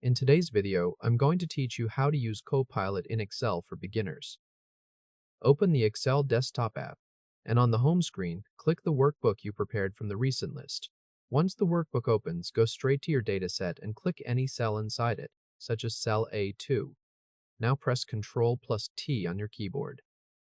In today's video, I'm going to teach you how to use Copilot in Excel for beginners. Open the Excel desktop app, and on the home screen, click the workbook you prepared from the recent list. Once the workbook opens, go straight to your dataset and click any cell inside it, such as cell A2. Now press Ctrl+T on your keyboard.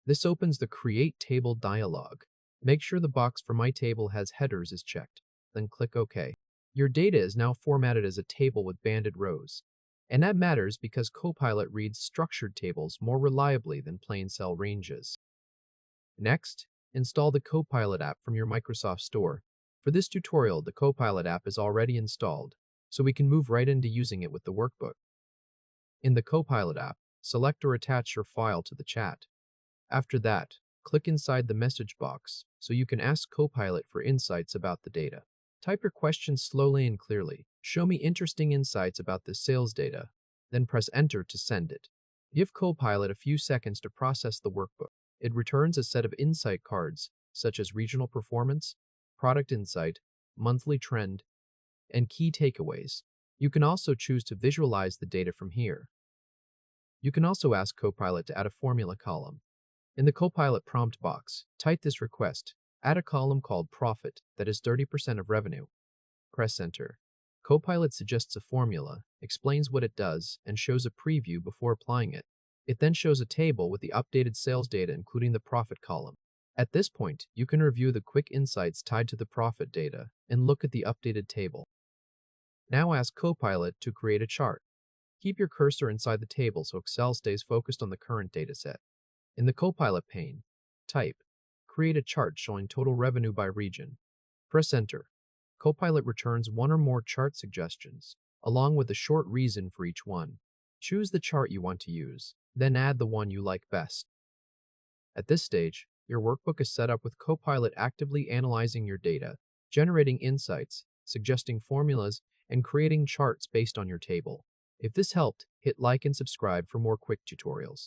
This opens the Create Table dialog. Make sure the box for My Table has headers is checked, then click OK. Your data is now formatted as a table with banded rows. And that matters because Copilot reads structured tables more reliably than plain cell ranges. Next, install the Copilot app from your Microsoft Store. For this tutorial, the Copilot app is already installed, so we can move right into using it with the workbook. In the Copilot app, select or attach your file to the chat. After that, click inside the message box so you can ask Copilot for insights about the data. Type your questions slowly and clearly. Show me interesting insights about the sales data, then press Enter to send it. Give Copilot a few seconds to process the workbook. It returns a set of insight cards, such as regional performance, product insight, monthly trend, and key takeaways. You can also choose to visualize the data from here. You can also ask Copilot to add a formula column. In the Copilot prompt box, type this request: add a column called Profit that is 30% of revenue. Press Enter. Copilot suggests a formula, explains what it does, and shows a preview before applying it. It then shows a table with the updated sales data, including the profit column. At this point, you can review the quick insights tied to the profit data and look at the updated table. Now ask Copilot to create a chart. Keep your cursor inside the table so Excel stays focused on the current dataset. In the Copilot pane, type Create a chart showing total revenue by region. Press Enter. Copilot returns one or more chart suggestions, along with a short reason for each one. Choose the chart you want to use, then add the one you like best. At this stage, your workbook is set up with Copilot actively analyzing your data, generating insights, suggesting formulas, and creating charts based on your table. If this helped, hit like and subscribe for more quick tutorials.